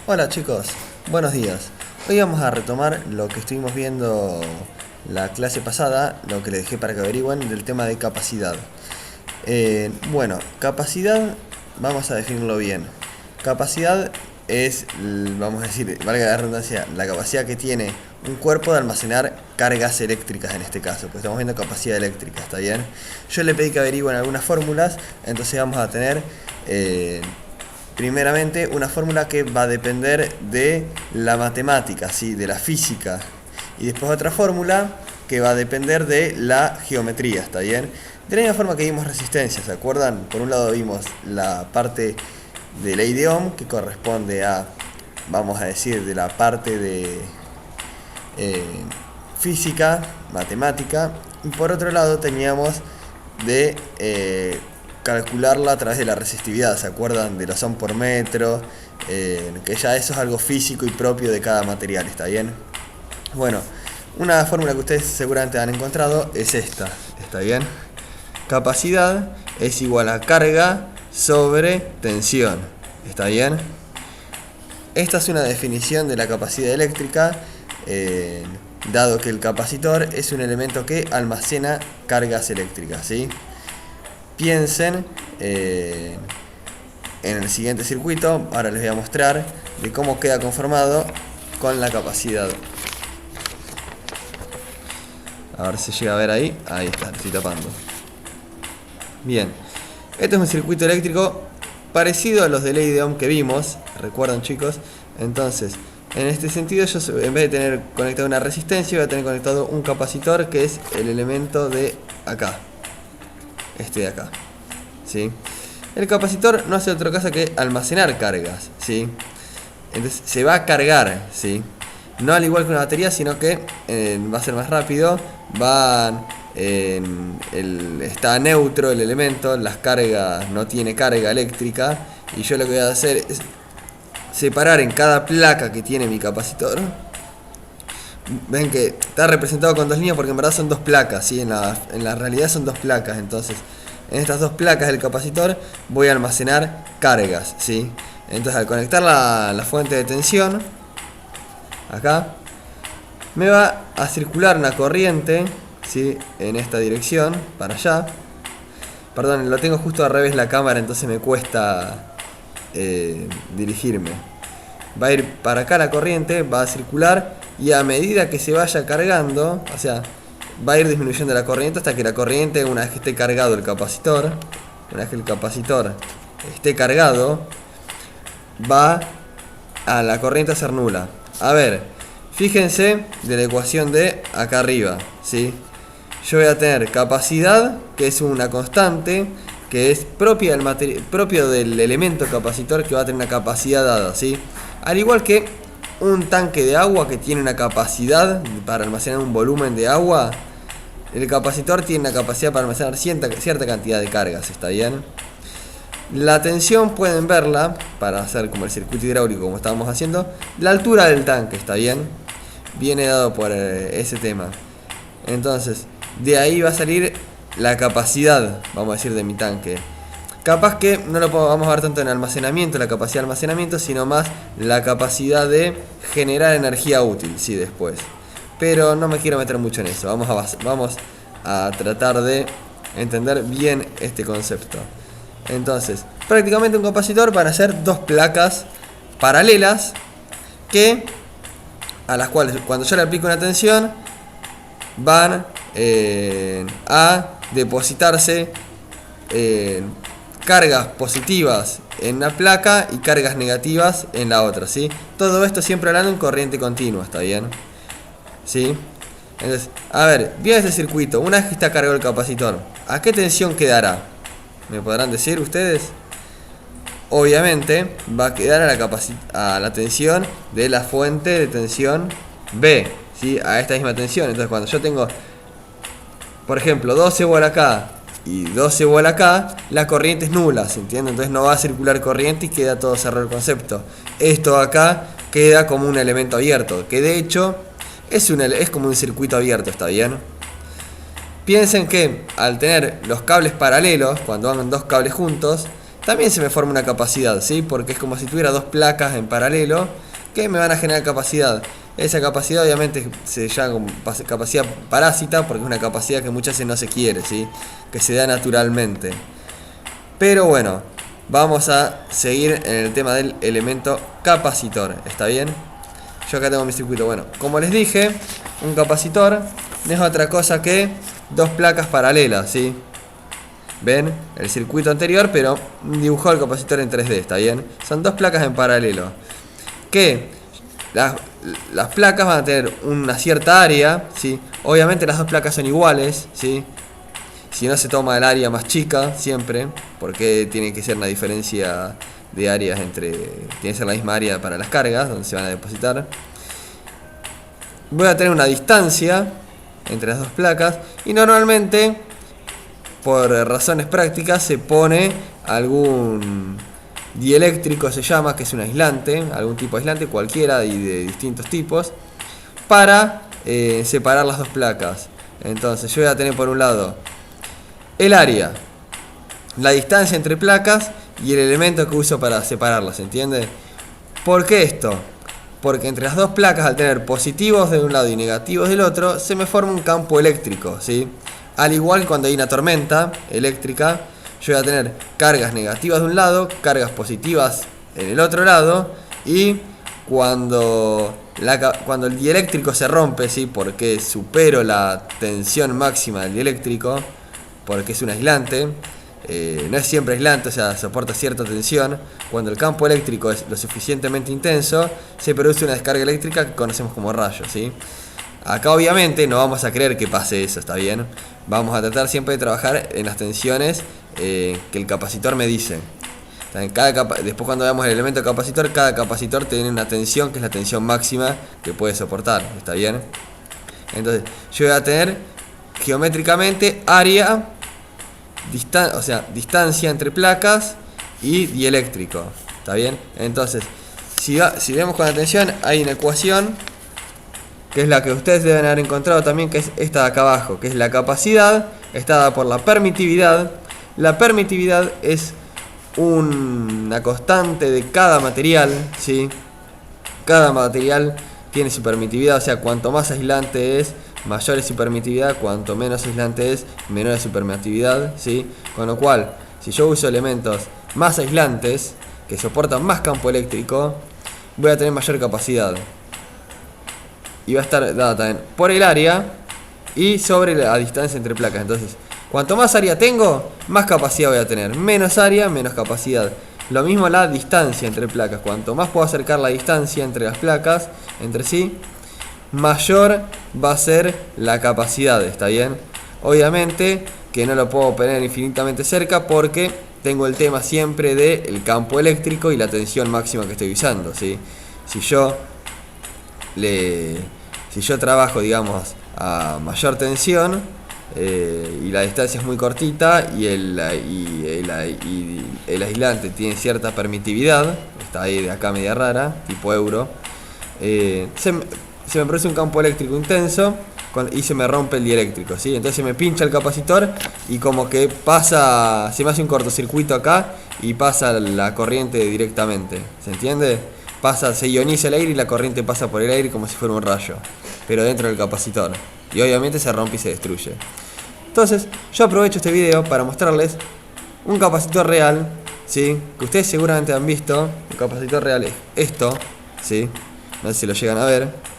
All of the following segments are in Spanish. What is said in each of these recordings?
Hola chicos, buenos días. Hoy vamos a retomar lo que estuvimos viendo la clase pasada, lo que les dejé para que averigüen del tema de capacidad. Bueno, capacidad, vamos a definirlo bien. Capacidad es, vamos a decir, valga la redundancia, la capacidad que tiene un cuerpo de almacenar cargas eléctricas en este caso, pues estamos viendo capacidad eléctrica, ¿está bien? Yo le pedí que averigüen algunas fórmulas, entonces vamos a tener primeramente una fórmula que va a depender de la matemática, ¿sí? De la física, y después otra fórmula que va a depender de la geometría, ¿está bien? De la misma forma que vimos resistencia, ¿se acuerdan? Por un lado vimos la parte de ley de Ohm, que corresponde a, vamos a decir, de la parte de física, matemática, y por otro lado teníamos de calcularla a través de la resistividad, ¿se acuerdan? De los ohm por metro, que ya eso es algo físico y propio de cada material, ¿está bien? Bueno, una fórmula que ustedes seguramente han encontrado es esta, ¿está bien? Capacidad es igual a carga sobre tensión, ¿está bien? Esta es una definición de la capacidad eléctrica, dado que el capacitor es un elemento que almacena cargas eléctricas, ¿sí? Piensen en el siguiente circuito. Ahora les voy a mostrar de cómo queda conformado con la capacidad. A ver si llega a ver ahí. Ahí está, lo estoy tapando. Bien, este es un circuito eléctrico parecido a los de ley de Ohm que vimos, recuerdan chicos. Entonces, en este sentido yo en vez de tener conectado una resistencia, voy a tener conectado un capacitor, que es el elemento de acá, este de acá, ¿sí? El capacitor no hace otra cosa que almacenar cargas, ¿sí? Entonces se va a cargar, ¿sí? No al igual que una batería, sino que va a ser más rápido. Está neutro el elemento, las cargas, no tiene carga eléctrica. Y yo lo que voy a hacer es separar en cada placa que tiene mi capacitor. Ven que está representado con dos líneas porque en verdad son dos placas, ¿sí? En la realidad son dos placas. Entonces, en estas dos placas del capacitor voy a almacenar cargas, ¿sí? Entonces, al conectar la fuente de tensión acá, me va a circular una corriente, ¿sí? En esta dirección, para allá. Perdón, lo tengo justo al revés la cámara, entonces me cuesta dirigirme. Va a ir para acá la corriente, va a circular, y a medida que se vaya cargando, o sea, va a ir disminuyendo la corriente hasta que la corriente, una vez que esté cargado el capacitor, una vez que el capacitor esté cargado, va a la corriente a ser nula. A ver, fíjense de la ecuación de acá arriba, ¿sí? Yo voy a tener capacidad, que es una constante, que es propio del elemento capacitor, que va a tener una capacidad dada, ¿sí? Al igual que un tanque de agua que tiene una capacidad para almacenar un volumen de agua, el capacitor tiene una capacidad para almacenar cierta cantidad de cargas, ¿está bien? La tensión pueden verla, para hacer como el circuito hidráulico como estábamos haciendo, la altura del tanque, ¿está bien? Viene dado por ese tema. Entonces, de ahí va a salir la capacidad, vamos a decir, de mi tanque. Capaz que no lo vamos a ver tanto en almacenamiento, la capacidad de almacenamiento, sino más la capacidad de generar energía útil, sí, después. Pero no me quiero meter mucho en eso, vamos a tratar de entender bien este concepto. Entonces, prácticamente un capacitor van a ser dos placas paralelas a las cuales cuando yo le aplico una tensión van a depositarse cargas positivas en una placa y cargas negativas en la otra, ¿sí? Todo esto siempre hablando en corriente continua, ¿está bien? ¿Sí? Entonces, a ver, bien este circuito, una vez que está cargado el capacitor, ¿a qué tensión quedará? ¿Me podrán decir ustedes? Obviamente va a quedar a la tensión de la fuente de tensión B, ¿sí? A esta misma tensión. Entonces cuando yo tengo, por ejemplo, 12 volt acá y 12 volt acá, la corriente es nula, ¿se entiende? Entonces no va a circular corriente y queda todo cerrado el concepto. Esto acá queda como un elemento abierto, que de hecho es como un circuito abierto, ¿está bien? Piensen que al tener los cables paralelos, cuando van dos cables juntos, también se me forma una capacidad, ¿sí? Porque es como si tuviera dos placas en paralelo que me van a generar capacidad. Esa capacidad obviamente se llama como capacidad parásita porque es una capacidad que muchas veces no se quiere, ¿sí? Que se da naturalmente. Pero bueno, vamos a seguir en el tema del elemento capacitor, ¿está bien? Yo acá tengo mi circuito. Bueno, como les dije, un capacitor no es otra cosa que dos placas paralelas, ¿sí? ¿Ven? El circuito anterior, pero dibujó el capacitor en 3D, ¿está bien? Son dos placas en paralelo. Que las placas van a tener una cierta área, ¿sí? Obviamente las dos placas son iguales, ¿sí? Si no se toma el área más chica, siempre, porque tiene que ser una diferencia de áreas entre... Tiene que ser la misma área para las cargas, donde se van a depositar. Voy a tener una distancia entre las dos placas y normalmente, por razones prácticas, se pone algún dieléctrico, se llama, que es un aislante, algún tipo de aislante, cualquiera y de distintos tipos, para separar las dos placas. Entonces yo voy a tener por un lado el área, la distancia entre placas y el elemento que uso para separarlas, ¿entiende? ¿Por qué esto? Porque entre las dos placas, al tener positivos de un lado y negativos del otro, se me forma un campo eléctrico, ¿sí? Al igual que cuando hay una tormenta eléctrica, yo voy a tener cargas negativas de un lado, cargas positivas en el otro lado, y cuando el dieléctrico se rompe, ¿sí? Porque supero la tensión máxima del dieléctrico, porque es un aislante, no es siempre aislante, o sea, soporta cierta tensión. Cuando el campo eléctrico es lo suficientemente intenso, se produce una descarga eléctrica que conocemos como rayo, ¿sí? Acá obviamente no vamos a creer que pase eso, ¿está bien? Vamos a tratar siempre de trabajar en las tensiones que el capacitor me dice. Después cuando veamos el elemento capacitor, cada capacitor tiene una tensión que es la tensión máxima que puede soportar, ¿está bien? Entonces yo voy a tener geométricamente área, distancia entre placas y dieléctrico, ¿está bien? Entonces, si vemos con atención, hay una ecuación que es la que ustedes deben haber encontrado también, que es esta de acá abajo, que es la capacidad, está dada por la permitividad. La permitividad es una constante de cada material, ¿sí? Cada material tiene su permitividad, o sea, cuanto más aislante es, mayor es su permitividad, cuanto menos aislante es, menor es su permitividad, ¿sí? Con lo cual, si yo uso elementos más aislantes, que soportan más campo eléctrico, voy a tener mayor capacidad. Y va a estar dada también por el área y sobre la distancia entre placas. Entonces, cuanto más área tengo, más capacidad voy a tener. Menos área, menos capacidad. Lo mismo la distancia entre placas. Cuanto más puedo acercar la distancia entre las placas, entre sí, mayor va a ser la capacidad, ¿está bien? Obviamente que no lo puedo poner infinitamente cerca porque tengo el tema siempre del campo eléctrico y la tensión máxima que estoy usando, ¿sí? Si yo trabajo, digamos, a mayor tensión y la distancia es muy cortita y el aislante tiene cierta permitividad, está ahí de acá media rara, tipo euro, se me produce un campo eléctrico intenso y se me rompe el dieléctrico, ¿sí? Entonces se me pincha el capacitor y como que se me hace un cortocircuito acá y pasa la corriente directamente, ¿se entiende? Se ioniza el aire y la corriente pasa por el aire como si fuera un rayo, pero dentro del capacitor, y obviamente se rompe y se destruye. Entonces yo aprovecho este video para mostrarles un capacitor real, ¿sí? Que ustedes seguramente han visto. Un capacitor real es esto, ¿sí? No sé si lo llegan a ver.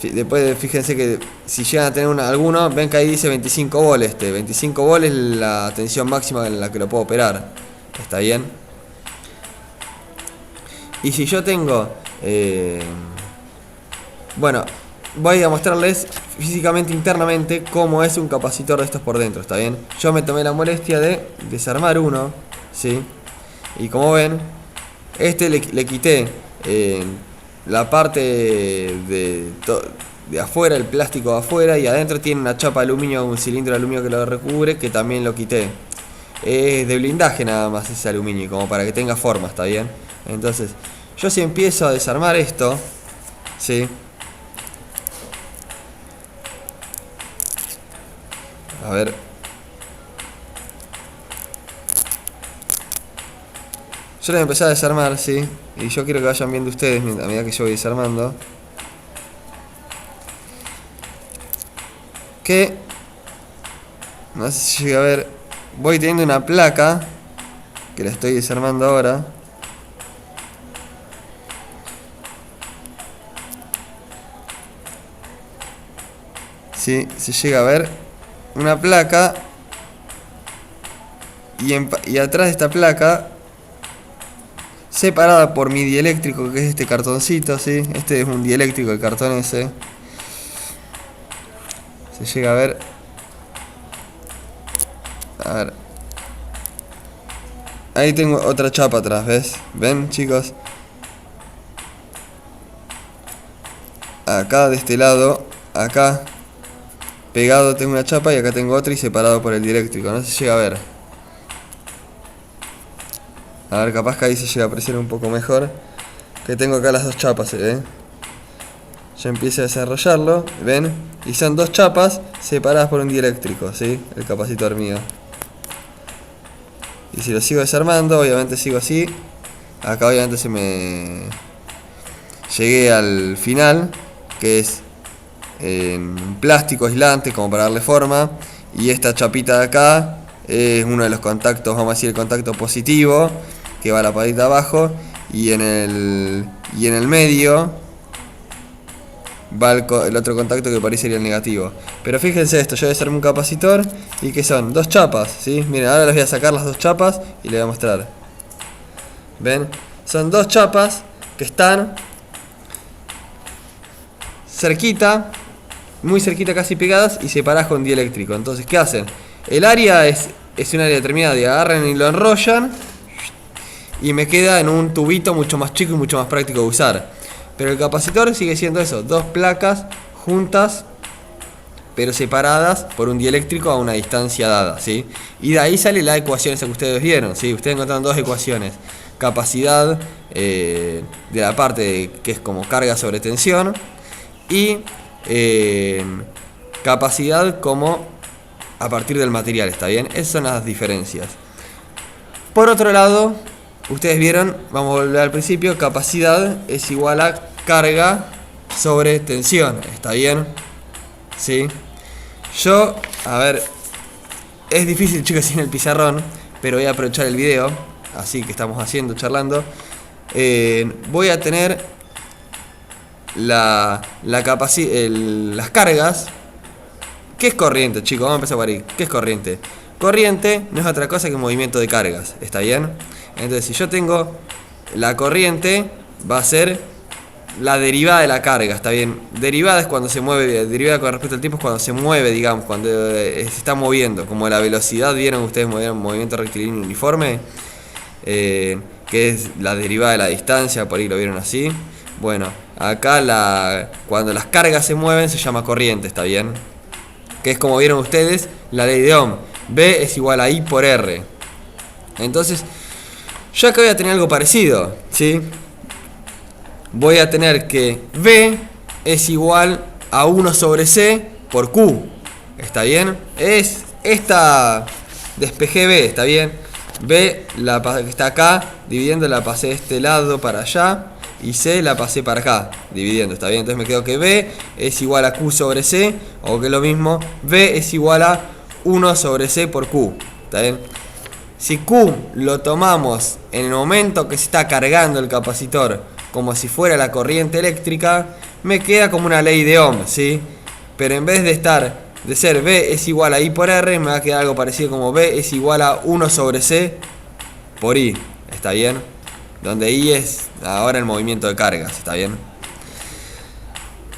Después fíjense que si llegan a tener alguno, ven que ahí dice 25 volt. 25 volt es la tensión máxima en la que lo puedo operar, ¿está bien? Y si yo tengo bueno, voy a mostrarles físicamente, internamente, cómo es un capacitor de estos por dentro, ¿está bien? Yo me tomé la molestia de desarmar uno, ¿sí? Y como ven, le quité la parte de afuera, el plástico de afuera, y adentro tiene una chapa de aluminio, un cilindro de aluminio que lo recubre, que también lo quité. Es de blindaje nada más ese aluminio, como para que tenga forma, ¿está bien? Entonces, yo si empiezo a desarmar esto, ¿sí? A ver. Yo les empecé a desarmar, sí. Y yo quiero que vayan viendo ustedes a medida que yo voy desarmando. Que... no sé si llega a ver. Voy teniendo una placa que la estoy desarmando ahora. Sí, se llega a ver una placa. Y atrás de esta placa, separada por mi dieléctrico, que es este cartoncito, ¿sí? Este es un dieléctrico, el cartón ese. Se llega a ver. A ver. Ahí tengo otra chapa atrás, ¿ves? ¿Ven, chicos? Acá de este lado, acá pegado tengo una chapa y acá tengo otra y separado por el dieléctrico. No se llega a ver. A ver, capaz que ahí se llega a apreciar un poco mejor. Que tengo acá las dos chapas, ¿se ve? Yo empiezo a desarrollarlo, ¿ven? Y son dos chapas separadas por un dieléctrico, ¿sí? El capacitor mío. Y si lo sigo desarmando, obviamente sigo así. Acá obviamente se me... llegué al final, que es en plástico aislante, como para darle forma. Y esta chapita de acá es uno de los contactos, vamos a decir el contacto positivo, que va a la patita abajo. Y en el medio va el otro contacto que parece sería el negativo. Pero fíjense esto, yo voy a hacerme un capacitor y que son dos chapas, ¿sí? Miren, ahora les voy a sacar las dos chapas y les voy a mostrar. ¿Ven? Son dos chapas que están cerquita, muy cerquita, casi pegadas y separadas con dieléctrico. Entonces, ¿qué hacen? El área es un área determinada y agarran y lo enrollan y me queda en un tubito mucho más chico y mucho más práctico de usar. Pero el capacitor sigue siendo eso, dos placas juntas pero separadas por un dieléctrico a una distancia dada, ¿sí? Y de ahí sale la ecuación esa que ustedes vieron, ¿sí? Ustedes encontraron dos ecuaciones. Capacidad de la parte que es como carga sobre tensión y capacidad como a partir del material, ¿está bien? Esas son las diferencias. Por otro lado, ustedes vieron, vamos a volver al principio, capacidad es igual a carga sobre tensión, ¿está bien? ¿Sí? Yo, a ver, es difícil, chicos, sin el pizarrón, pero voy a aprovechar el video, así que estamos haciendo, charlando. Voy a tener las cargas. ¿Qué es corriente, chicos? Vamos a empezar por ahí. ¿Qué es corriente? Corriente no es otra cosa que movimiento de cargas, ¿está bien? Entonces, si yo tengo la corriente, va a ser la derivada de la carga, ¿está bien? Derivada es cuando se mueve, derivada con respecto al tiempo es cuando se mueve, digamos, cuando se está moviendo. Como la velocidad, ¿vieron ustedes movimiento rectilíneo uniforme? Que es la derivada de la distancia, por ahí lo vieron así. Bueno, acá cuando las cargas se mueven se llama corriente, ¿está bien? Que es como vieron ustedes, la ley de Ohm. B es igual a I por R. Entonces, yo acá voy a tener algo parecido, ¿sí? Voy a tener que V es igual a 1 sobre C por Q. ¿Está bien? Es esta despejé B, ¿está bien? B, que está acá, dividiendo, la pasé de este lado para allá. Y C la pasé para acá, dividiendo, ¿está bien? Entonces me quedo que B es igual a Q sobre C, o que es lo mismo, B es igual a 1 sobre C por Q, ¿está bien? Si Q lo tomamos en el momento que se está cargando el capacitor, como si fuera la corriente eléctrica, me queda como una ley de Ohm, ¿sí? Pero en vez de ser B es igual a I por R, me va a quedar algo parecido como B es igual a 1 sobre C por I, ¿está bien? Donde I es ahora el movimiento de cargas, ¿está bien?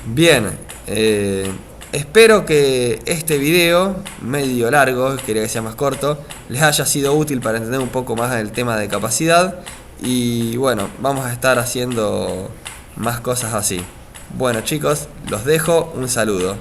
Bien, espero que este video, medio largo, quería que sea más corto, les haya sido útil para entender un poco más el tema de capacidad. Y bueno, vamos a estar haciendo más cosas así. Bueno, chicos, los dejo, un saludo.